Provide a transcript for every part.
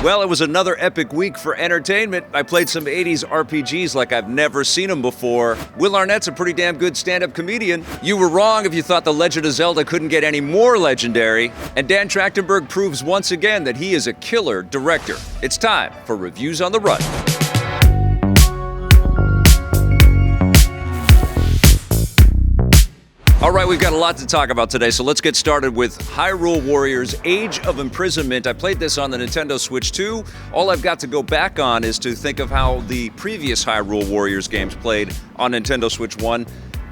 Well, it was another epic week for entertainment. I played some 80s RPGs like I've never seen them before. Will Arnett's a pretty damn good stand-up comedian. You were wrong if you thought The Legend of Zelda couldn't get any more legendary. And Dan Trachtenberg proves once again that he is a killer director. It's time for Reviews on the Run. All right, we've got a lot to talk about today, so let's get started with Hyrule Warriors Age of Imprisonment. I played this on the Nintendo Switch 2. All I've got to go back on is to think of how the previous Hyrule Warriors games played on Nintendo Switch 1.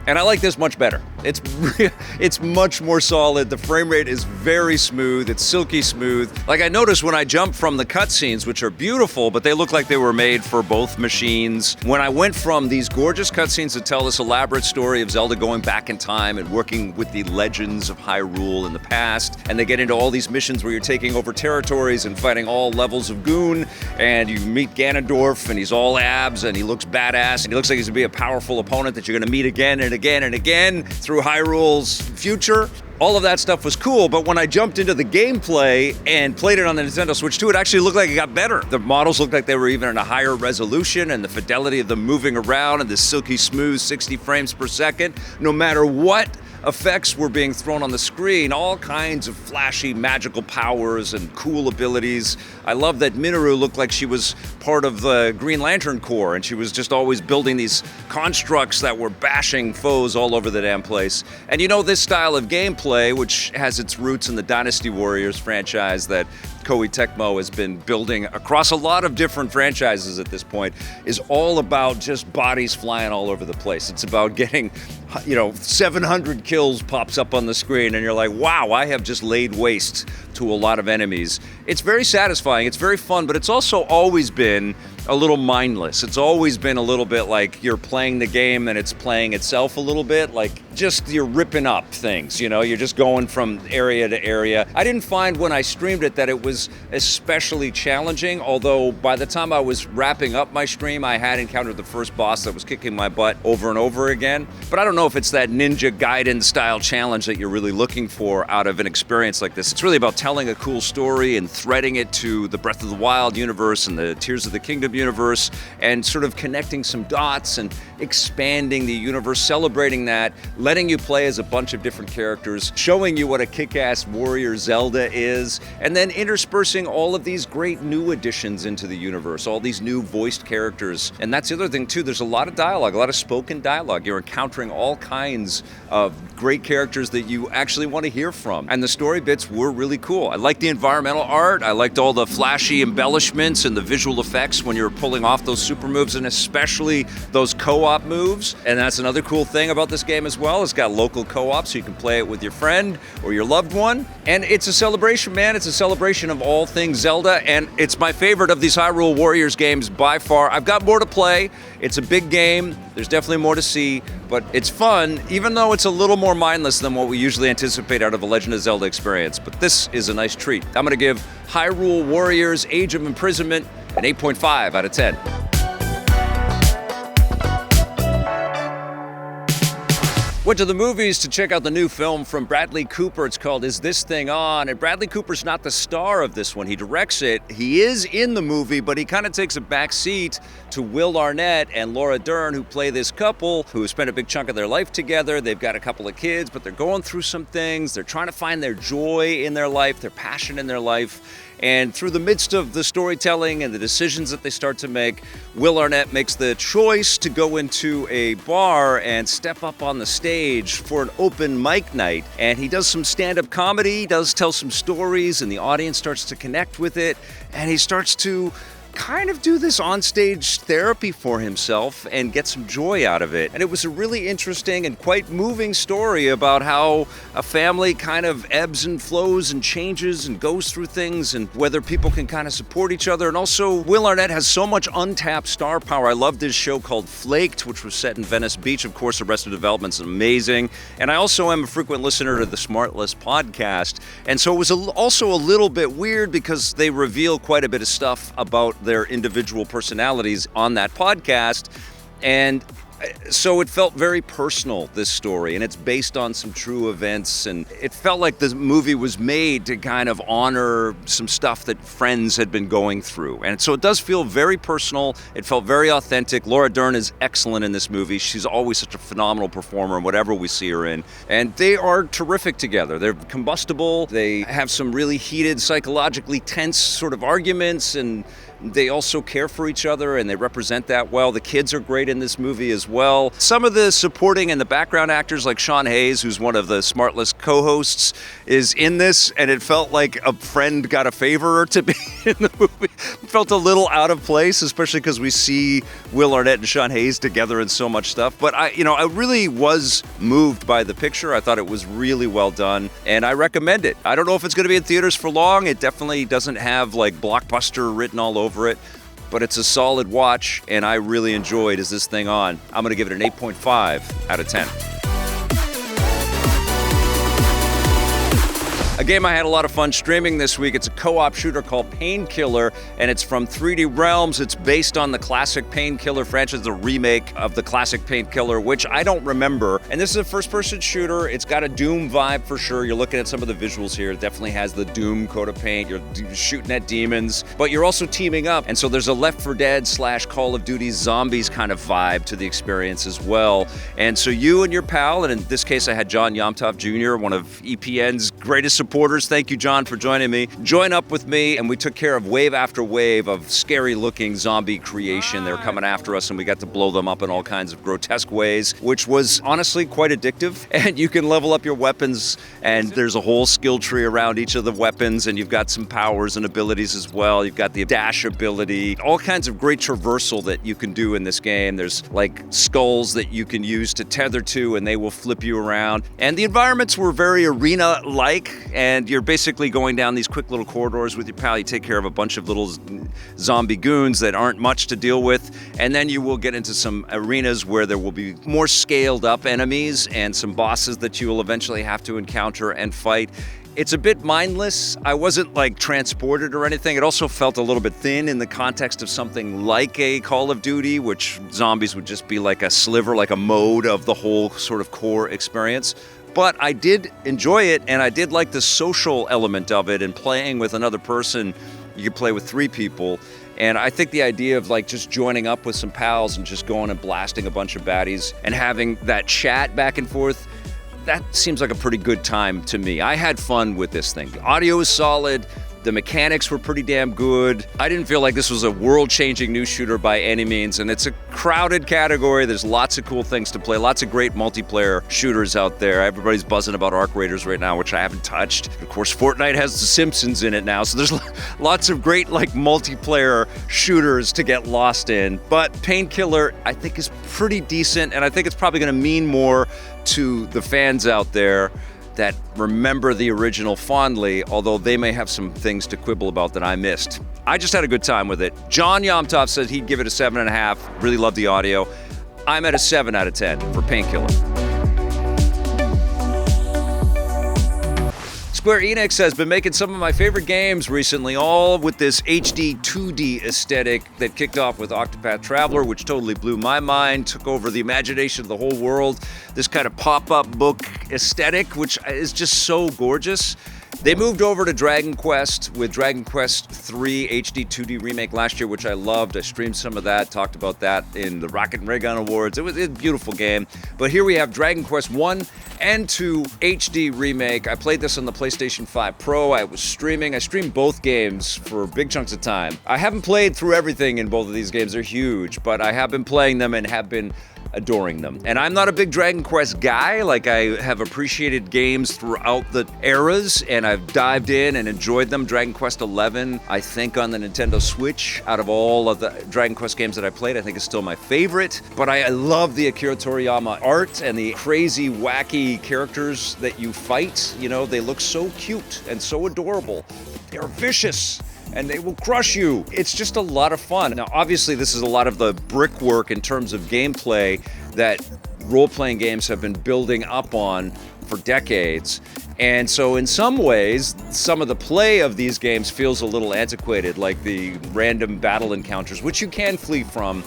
And I like this much better. It's much more solid. The frame rate is very smooth. It's silky smooth. Like I noticed when I jumped from the cutscenes, which are beautiful, but they look like they were made for both machines. When I went from these gorgeous cutscenes that tell this elaborate story of Zelda going back in time and working with the legends of Hyrule in the past, and they get into all these missions where you're taking over territories and fighting all levels of goon, and you meet Ganondorf, and he's all abs, and he looks badass, and he looks like he's gonna be a powerful opponent that you're gonna meet again and again and again through Hyrule's future. All of that stuff was cool, but when I jumped into the gameplay and played it on the Nintendo Switch 2, it actually looked like it got better. The models looked like they were even in a higher resolution, and the fidelity of them moving around and the silky smooth 60 frames per second, no matter what effects were being thrown on the screen, all kinds of flashy magical powers and cool abilities. I love that Minoru looked like she was part of the Green Lantern Corps, and she was just always building these constructs that were bashing foes all over the damn place. And you know, this style of gameplay, which has its roots in the Dynasty Warriors franchise that Koei Tecmo has been building across a lot of different franchises at this point, is all about just bodies flying all over the place. It's about getting, 700 kills pops up on the screen and you're like, wow, I have just laid waste to a lot of enemies. It's very satisfying, it's very fun, but it's also always been a little mindless. It's always been a little bit like you're playing the game and it's playing itself a little bit, like just you're ripping up things, you're just going from area to area. I didn't find when I streamed it that it was especially challenging, although by the time I was wrapping up my stream, I had encountered the first boss that was kicking my butt over and over again. But I don't know if it's that Ninja Gaiden style challenge that you're really looking for out of an experience like this. It's really about telling a cool story and threading it to the Breath of the Wild universe and the Tears of the Kingdom universe, and sort of connecting some dots and expanding the universe, celebrating that, letting you play as a bunch of different characters, showing you what a kick-ass warrior Zelda is, and then interspersing all of these great new additions into the universe, all these new voiced characters. And that's the other thing too, there's a lot of dialogue, a lot of spoken dialogue. You're encountering all kinds of great characters that you actually want to hear from. And the story bits were really cool. I liked the environmental art, I liked all the flashy embellishments and the visual effects when you're pulling off those super moves, and especially those co-op moves. And that's another cool thing about this game as well. It's got local co-op, so you can play it with your friend or your loved one. And it's a celebration, man. It's a celebration of all things Zelda, and it's my favorite of these Hyrule Warriors games by far. I've got more to play. It's a big game. There's definitely more to see, but it's fun, even though it's a little more mindless than what we usually anticipate out of a Legend of Zelda experience. But this is a nice treat. I'm gonna give Hyrule Warriors Age of Imprisonment an 8.5 out of 10. Went to the movies to check out the new film from Bradley Cooper. It's called Is This Thing On? And Bradley Cooper's not the star of this one. He directs it. He is in the movie, but he kind of takes a back seat to Will Arnett and Laura Dern, who play this couple who spent a big chunk of their life together. They've got a couple of kids, but they're going through some things. They're trying to find their joy in their life, their passion in their life. And through the midst of the storytelling and the decisions that they start to make, Will Arnett makes the choice to go into a bar and step up on the stage for an open mic night. And he does some stand-up comedy, does tell some stories, and the audience starts to connect with it. And he starts to kind of do this onstage therapy for himself and get some joy out of it. And it was a really interesting and quite moving story about how a family kind of ebbs and flows and changes and goes through things, and whether people can kind of support each other. And also, Will Arnett has so much untapped star power. I loved his show called Flaked, which was set in Venice Beach. Of course, Arrested Development's amazing. And I also am a frequent listener to the Smartless podcast. And so it was also a little bit weird because they reveal quite a bit of stuff about their individual personalities on that podcast. And So it felt very personal, this story, and it's based on some true events, and it felt like the movie was made to kind of honor some stuff that friends had been going through. And so it does feel very personal. It felt very authentic. Laura Dern is excellent in this movie. She's always such a phenomenal performer in whatever we see her in. And they are terrific together. They're combustible. They have some really heated, psychologically tense sort of arguments, and they also care for each other, and they represent that well. The kids are great in this movie as well. Some of the supporting and the background actors, like Sean Hayes, who's one of the Smartless co-hosts, is in this, and it felt like a friend got a favor to be in the movie. It felt a little out of place, especially because we see Will Arnett and Sean Hayes together in so much stuff. But I really was moved by the picture. I thought it was really well done, and I recommend it. I don't know if it's going to be in theaters for long. It definitely doesn't have like blockbuster written all over it, but it's a solid watch, and I really enjoyed Is This Thing On? I'm going to give it an 8.5 out of 10. A game I had a lot of fun streaming this week. It's a co-op shooter called Painkiller, and it's from 3D Realms. It's based on the classic Painkiller franchise, the remake of the classic Painkiller, which I don't remember. And this is a first-person shooter. It's got a Doom vibe for sure. You're looking at some of the visuals here. It definitely has the Doom coat of paint. You're shooting at demons, but you're also teaming up. And so there's a Left 4 Dead / Call of Duty Zombies kind of vibe to the experience as well. And so you and your pal, and in this case I had John Yomtov Jr., one of EPN's greatest supporters. Thank you, John, for joining me. Join up with me, and we took care of wave after wave of scary-looking zombie creation. They were coming after us, and we got to blow them up in all kinds of grotesque ways, which was honestly quite addictive. And you can level up your weapons, and there's a whole skill tree around each of the weapons, and you've got some powers and abilities as well. You've got the dash ability, all kinds of great traversal that you can do in this game. There's like skulls that you can use to tether to, and they will flip you around. And the environments were very arena-like, and you're basically going down these quick little corridors with your pal. You take care of a bunch of little zombie goons that aren't much to deal with, and then you will get into some arenas where there will be more scaled up enemies and some bosses that you will eventually have to encounter and fight. It's a bit mindless. I wasn't like transported or anything. It also felt a little bit thin in the context of something like a Call of Duty, which zombies would just be like a sliver, like a mode of the whole sort of core experience. But I did enjoy it, and I did like the social element of it, and playing with another person. You could play with 3 people. And I think the idea of like just joining up with some pals and just going and blasting a bunch of baddies and having that chat back and forth, that seems like a pretty good time to me. I had fun with this thing. The audio is solid. The mechanics were pretty damn good. I didn't feel like this was a world-changing new shooter by any means, and it's a crowded category. There's lots of cool things to play, lots of great multiplayer shooters out there. Everybody's buzzing about Arc Raiders right now, which I haven't touched. Of course, Fortnite has The Simpsons in it now, so there's lots of great like multiplayer shooters to get lost in. But Painkiller, I think, is pretty decent, and I think it's probably going to mean more to the fans out there that remember the original fondly, although they may have some things to quibble about that I missed. I just had a good time with it. John Yomtov said he'd give it a 7.5. Really loved the audio. I'm at a 7 out of 10 for Painkiller. Square Enix has been making some of my favorite games recently, all with this HD-2D aesthetic that kicked off with Octopath Traveler, which totally blew my mind, took over the imagination of the whole world. This kind of pop-up book aesthetic, which is just so gorgeous. They moved over to Dragon Quest with Dragon Quest III HD-2D remake last year, which I loved. I streamed some of that, talked about that in the Rocket and Ray Gun Awards. It was a beautiful game. But here we have Dragon Quest I and II HD remake. I played this on the PlayStation 5 Pro. I was streaming. I streamed both games for big chunks of time. I haven't played through everything in both of these games. They're huge, but I have been playing them and have been adoring them. And I'm not a big Dragon Quest guy. Like, I have appreciated games throughout the eras, and I've dived in and enjoyed them. Dragon Quest XI, I think, on the Nintendo Switch, out of all of the Dragon Quest games that I played, I think is still my favorite. But I love the Akira Toriyama art and the crazy, wacky characters that you fight. You know, they look so cute and so adorable. They're vicious, and they will crush you. It's just a lot of fun. Now, obviously, this is a lot of the brickwork in terms of gameplay that role-playing games have been building up on for decades. And so in some ways, some of the play of these games feels a little antiquated, like the random battle encounters, which you can flee from.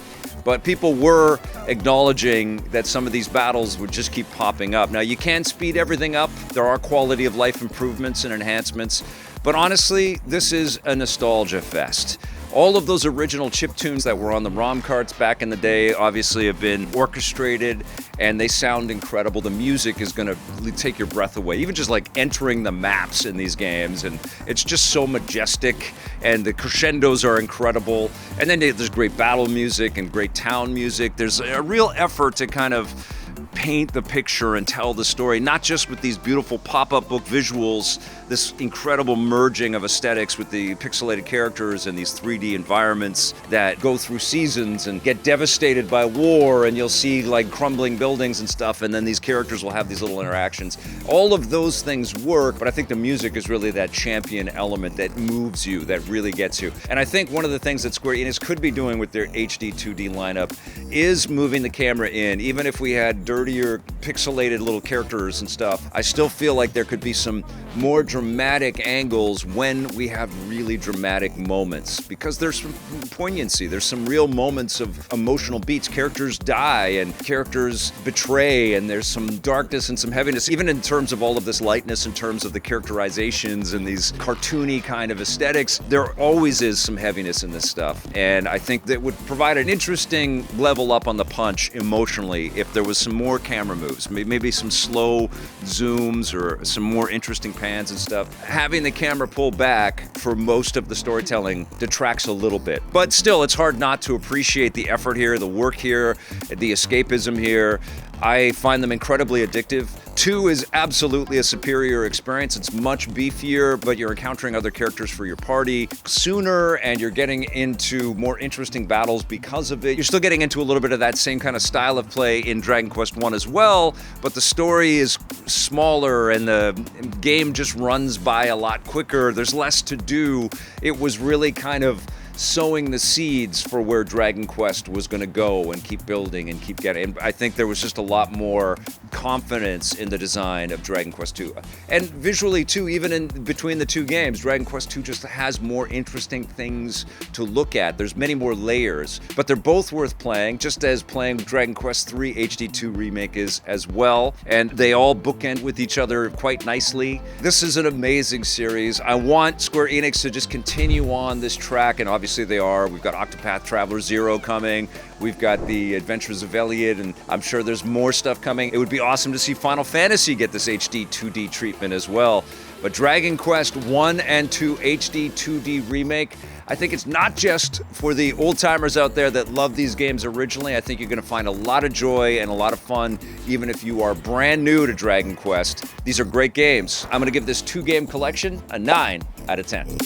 but people were acknowledging that some of these battles would just keep popping up. Now, you can speed everything up. There are quality of life improvements and enhancements, but honestly, this is a nostalgia fest. All of those original chiptunes that were on the ROM carts back in the day obviously have been orchestrated, and they sound incredible. The music is going to take your breath away, even just like entering the maps in these games, and it's just so majestic, and the crescendos are incredible. And then there's great battle music and great town music. There's a real effort to kind of paint the picture and tell the story, not just with these beautiful pop-up book visuals, this incredible merging of aesthetics with the pixelated characters and these 3D environments that go through seasons and get devastated by war, and you'll see like crumbling buildings and stuff, and then these characters will have these little interactions. All of those things work, but I think the music is really that champion element that moves you, that really gets you. And I think one of the things that Square Enix could be doing with their HD-2D lineup is moving the camera in. Even if we had dirtier pixelated little characters and stuff, I still feel like there could be some more dramatic angles when we have really dramatic moments, because there's some poignancy, there's some real moments of emotional beats. Characters die and characters betray, and there's some darkness and some heaviness, even in terms of all of this lightness, in terms of the characterizations and these cartoony kind of aesthetics. There always is some heaviness in this stuff, and I think that would provide an interesting level up on the punch emotionally if there was some more camera moves, maybe some slow zooms or some more interesting pans and stuff. Having the camera pull back for most of the storytelling detracts a little bit, but still, it's hard not to appreciate the effort here, the work here, the escapism here. I find them incredibly addictive. 2 is absolutely a superior experience. It's much beefier, but you're encountering other characters for your party sooner, and you're getting into more interesting battles because of it. You're still getting into a little bit of that same kind of style of play in Dragon Quest 1 as well, but the story is smaller and the game just runs by a lot quicker. There's less to do. It was really kind of sowing the seeds for where Dragon Quest was going to go and keep building and keep getting. And I think there was just a lot more confidence in the design of Dragon Quest 2. And visually too, even in between the two games, Dragon Quest 2 just has more interesting things to look at. There's many more layers, but they're both worth playing, just as playing Dragon Quest 3 HD-2 Remake is as well. And they all bookend with each other quite nicely. This is an amazing series. I want Square Enix to just continue on this track, and obviously they are. We've got Octopath Traveler 0 coming. We've got the Adventures of Elliot, and I'm sure there's more stuff coming. It would be awesome to see Final Fantasy get this HD-2D treatment as well. But Dragon Quest 1 and 2 HD-2D Remake, I think it's not just for the old-timers out there that love these games originally. I think you're going to find a lot of joy and a lot of fun, even if you are brand new to Dragon Quest. These are great games. I'm going to give this 2-game collection a 9 out of 10.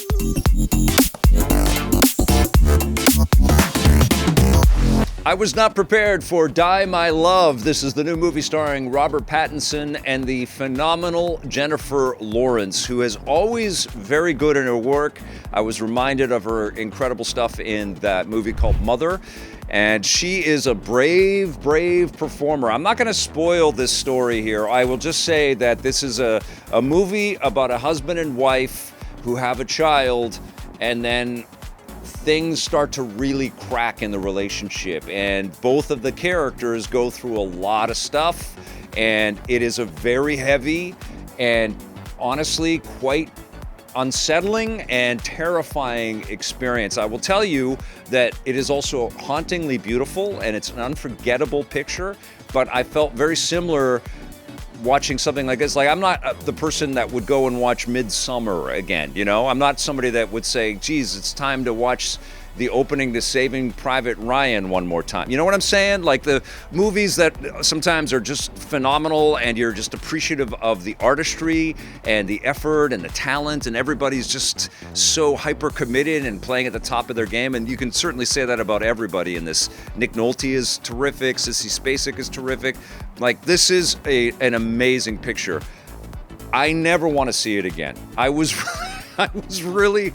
I was not prepared for Die My Love. This is the new movie starring Robert Pattinson and the phenomenal Jennifer Lawrence, who is always very good in her work. I was reminded of her incredible stuff in that movie called Mother, and she is a brave, brave performer. I'm not going to spoil this story here. I will just say that this is a movie about a husband and wife who have a child, and then things start to really crack in the relationship, and both of the characters go through a lot of stuff, and it is a very heavy and honestly quite unsettling and terrifying experience. I will tell you that it is also hauntingly beautiful, and it's an unforgettable picture, but I felt very similar watching something like this. Like, I'm not the person that would go and watch Midsummer again, you know? I'm not somebody that would say, geez, it's time to watch the opening to Saving Private Ryan one more time. You know what I'm saying? Like the movies that sometimes are just phenomenal, and you're just appreciative of the artistry and the effort and the talent, and everybody's just so hyper committed and playing at the top of their game. And you can certainly say that about everybody in this. Nick Nolte is terrific. Sissy Spacek is terrific. Like, this is an amazing picture. I never want to see it again. I was really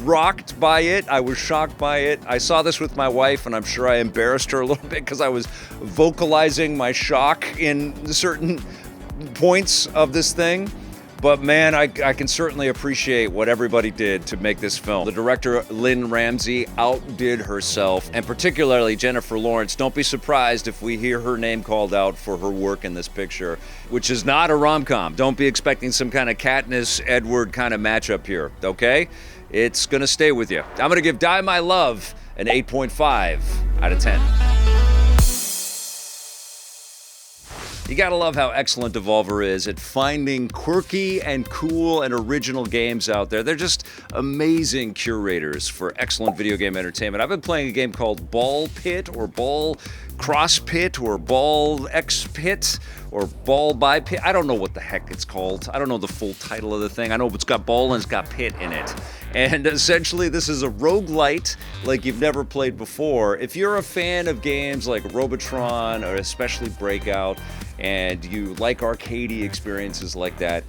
rocked by it. I was shocked by it. I saw this with my wife, and I'm sure I embarrassed her a little bit because I was vocalizing my shock in certain points of this thing. But man, I can certainly appreciate what everybody did to make this film. The director, Lynn Ramsey, outdid herself, and particularly Jennifer Lawrence. Don't be surprised if we hear her name called out for her work in this picture, which is not a rom-com. Don't be expecting some kind of Katniss-Edward kind of matchup here, okay? It's gonna stay with you. I'm gonna give Die My Love an 8.5 out of 10. You gotta love how excellent Devolver is at finding quirky and cool and original games out there. They're just amazing curators for excellent video game entertainment. I've been playing a game called Ball Pit or Ball Cross Pit or Ball X Pit or Ball by Pit. I don't know what the heck it's called. I don't know the full title of the thing. I know it's got ball and it's got pit in it. And essentially, this is a roguelite like you've never played before. If you're a fan of games like Robotron or especially Breakout, and you like arcadey experiences like that,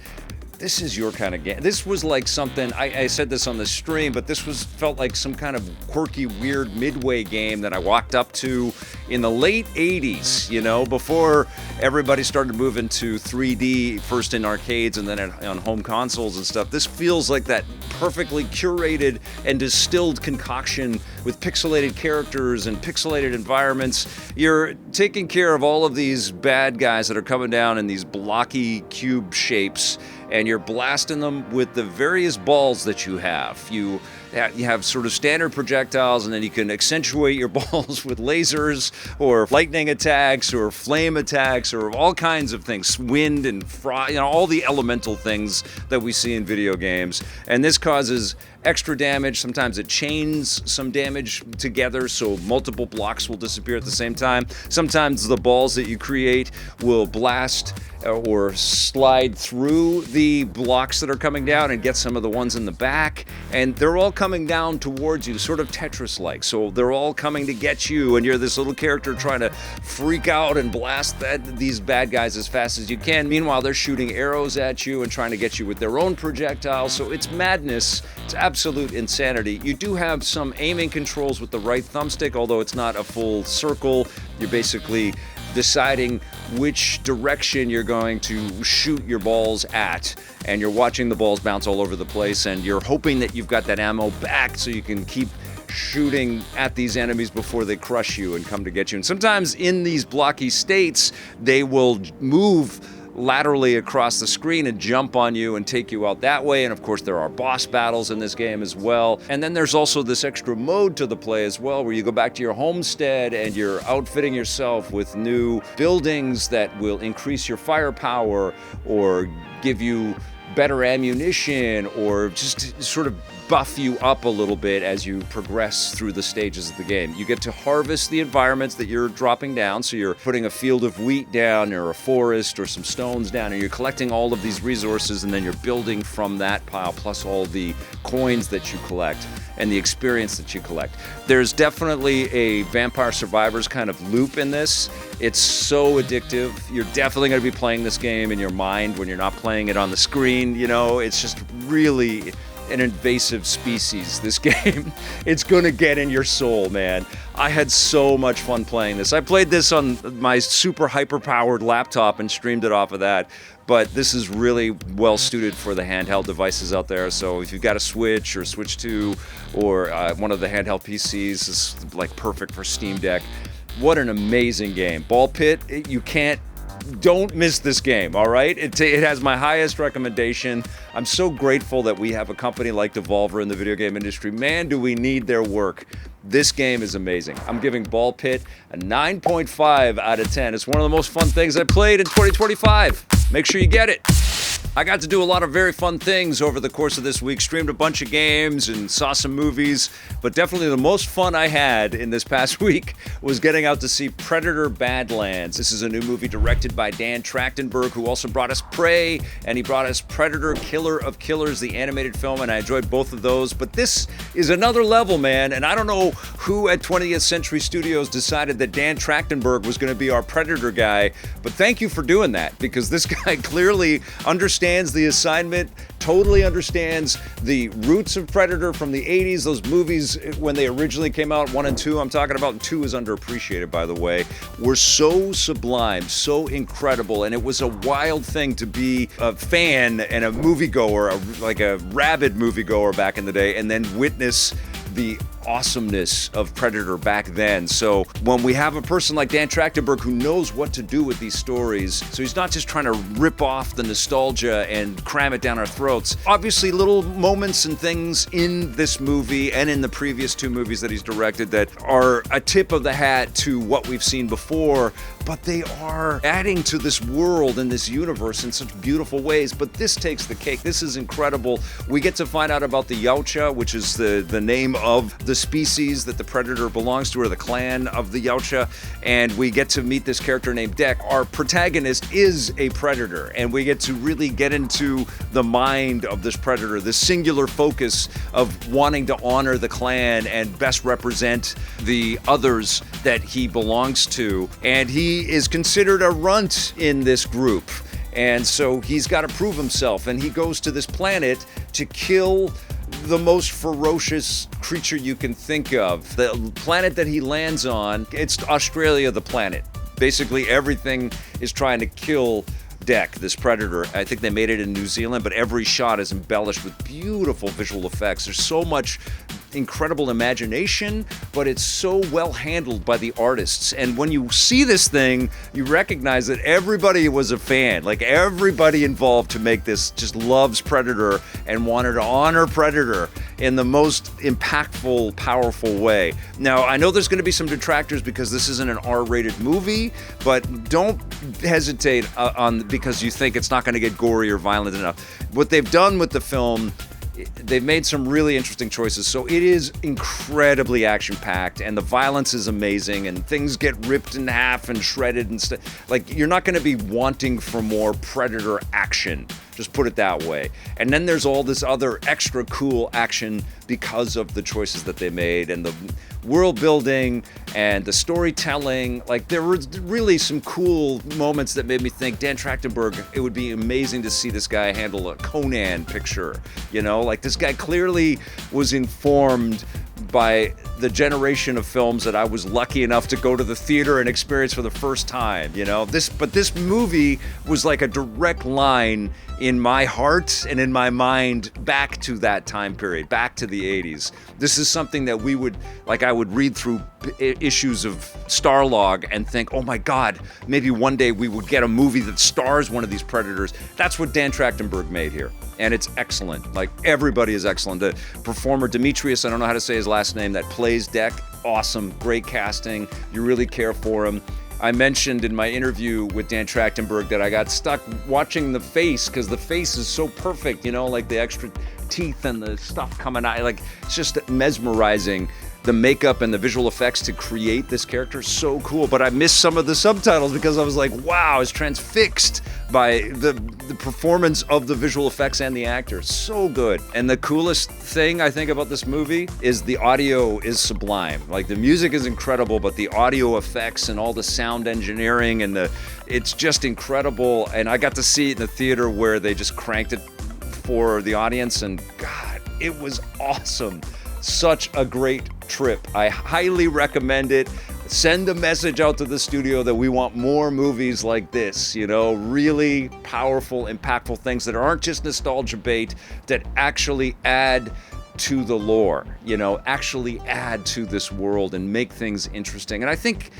this is your kind of game. This was like something, I said this on the stream, but this felt like some kind of quirky, weird midway game that I walked up to in the late 80s, you know, before everybody started moving to 3D, first in arcades and then on home consoles and stuff. This feels like that perfectly curated and distilled concoction with pixelated characters and pixelated environments. You're taking care of all of these bad guys that are coming down in these blocky cube shapes, and you're blasting them with the various balls that you have. You have sort of standard projectiles, and then you can accentuate your balls with lasers or lightning attacks or flame attacks or all kinds of things, wind and frost, you know, all the elemental things that we see in video games. And this causes extra damage. Sometimes it chains some damage together, so multiple blocks will disappear at the same time. Sometimes the balls that you create will blast or slide through the blocks that are coming down and get some of the ones in the back, and they're all coming down towards you, sort of Tetris-like. So they're all coming to get you, and you're this little character trying to freak out and blast these bad guys as fast as you can. Meanwhile, they're shooting arrows at you and trying to get you with their own projectiles. So it's madness. It's absolute insanity. You do have some aiming controls with the right thumbstick, although it's not a full circle. You're basically deciding which direction you're going to shoot your balls at, and you're watching the balls bounce all over the place, and you're hoping that you've got that ammo back so you can keep shooting at these enemies before they crush you and come to get you. And sometimes in these blocky states, they will move laterally across the screen and jump on you and take you out that way. And of course, there are boss battles in this game as well. And then there's also this extra mode to the play as well, where you go back to your homestead and you're outfitting yourself with new buildings that will increase your firepower or give you better ammunition or just sort of buff you up a little bit as you progress through the stages of the game. You get to harvest the environments that you're dropping down, so you're putting a field of wheat down or a forest or some stones down, and you're collecting all of these resources, and then you're building from that pile, plus all the coins that you collect and the experience that you collect. There's definitely a Vampire Survivors kind of loop in this. It's so addictive. You're definitely going to be playing this game in your mind when you're not playing it on the screen. You know, it's just really an invasive species, this game. It's gonna get in your soul, man. I had so much fun playing this. I played this on my super hyper-powered laptop and streamed it off of that, but this is really well suited for the handheld devices out there. So if you've got a Switch or Switch 2 or one of the handheld PCs, it's like perfect for Steam Deck. What an amazing game. Ball Pit, don't miss this game, all right? It has my highest recommendation. I'm so grateful that we have a company like Devolver in the video game industry. Man, do we need their work. This game is amazing. I'm giving Ball Pit a 9.5 out of 10. It's one of the most fun things I played in 2025. Make sure you get it. I got to do a lot of very fun things over the course of this week, streamed a bunch of games and saw some movies, but definitely the most fun I had in this past week was getting out to see Predator Badlands. This is a new movie directed by Dan Trachtenberg, who also brought us Prey, and he brought us Predator Killer of Killers, the animated film, and I enjoyed both of those. But this is another level, man, and I don't know who at 20th Century Studios decided that Dan Trachtenberg was going to be our Predator guy, but thank you for doing that, because this guy clearly understands the assignment, totally understands the roots of Predator from the 80s. Those movies, when they originally came out, 1 and 2, I'm talking about, 2 is underappreciated, by the way, were so sublime, so incredible, and it was a wild thing to be a fan and a moviegoer, like a rabid moviegoer back in the day, and then witness the awesomeness of Predator back then. So when we have a person like Dan Trachtenberg who knows what to do with these stories, so he's not just trying to rip off the nostalgia and cram it down our throats. Obviously, little moments and things in this movie and in the previous 2 movies that he's directed that are a tip of the hat to what we've seen before, but they are adding to this world and this universe in such beautiful ways. But this takes the cake. This is incredible. We get to find out about the Yautja, which is the name of the species that the Predator belongs to, or the clan of the Yautja, and we get to meet this character named Deck. Our protagonist is a Predator, and we get to really get into the mind of this Predator, the singular focus of wanting to honor the clan and best represent the others that he belongs to. And he is considered a runt in this group, and so he's got to prove himself, and he goes to this planet to kill the most ferocious creature you can think of. The planet that he lands on, it's Australia, the planet. Basically, everything is trying to kill Deck, this Predator. I think they made it in New Zealand, but every shot is embellished with beautiful visual effects. There's so much incredible imagination, but it's so well handled by the artists. And when you see this thing, you recognize that everybody was a fan. Like, everybody involved to make this just loves Predator and wanted to honor Predator in the most impactful, powerful way. Now, I know there's going to be some detractors because this isn't an R-rated movie, but don't hesitate because you think it's not going to get gory or violent enough. What they've done with the film, they've made some really interesting choices. So it is incredibly action-packed, and the violence is amazing, and things get ripped in half and shredded and stuff. Like, you're not going to be wanting for more Predator action. Just put it that way. And then there's all this other extra cool action because of the choices that they made, and the world building and the storytelling. Like, there were really some cool moments that made me think, Dan Trachtenberg, it would be amazing to see this guy handle a Conan picture. You know, like, this guy clearly was informed by the generation of films that I was lucky enough to go to the theater and experience for the first time, you know. But this movie was like a direct line in my heart and in my mind back to that time period, back to the 80s. This is something that I would read through issues of Starlog and think, oh my God, maybe one day we would get a movie that stars one of these Predators. That's what Dan Trachtenberg made here. And it's excellent. Like, everybody is excellent. The performer Demetrius, I don't know how to say his last name, that plays Deck, awesome, great casting. You really care for him. I mentioned in my interview with Dan Trachtenberg that I got stuck watching the face because the face is so perfect, you know, like the extra teeth and the stuff coming out. Like, it's just mesmerizing. The makeup and the visual effects to create this character is so cool, but I missed some of the subtitles because I was like, wow, I was transfixed by the performance of the visual effects and the actor. So good. And the coolest thing I think about this movie is the audio is sublime. Like, the music is incredible, but the audio effects and all the sound engineering and it's just incredible. And I got to see it in the theater where they just cranked it for the audience, and God, it was awesome. Such a great trip. I highly recommend it. Send a message out to the studio that we want more movies like this, you know, really powerful, impactful things that aren't just nostalgia bait, that actually add to the lore, you know, actually add to this world and make things interesting. And I think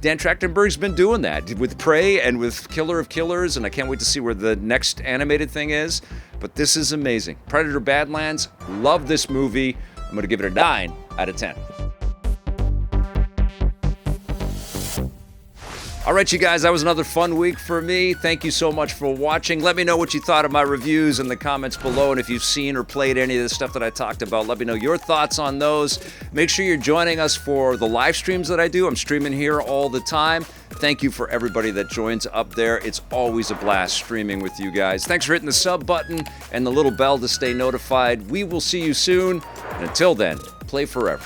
Dan Trachtenberg's been doing that with Prey and with Killer of Killers, and I can't wait to see where the next animated thing is. But this is amazing. Predator Badlands, love this movie. I'm going to give it a 9 out of 10. All right, you guys, that was another fun week for me. Thank you so much for watching. Let me know what you thought of my reviews in the comments below, and if you've seen or played any of the stuff that I talked about, let me know your thoughts on those. Make sure you're joining us for the live streams that I do. I'm streaming here all the time. Thank you for everybody that joins up there. It's always a blast streaming with you guys. Thanks for hitting the sub button and the little bell to stay notified. We will see you soon, and until then, play forever.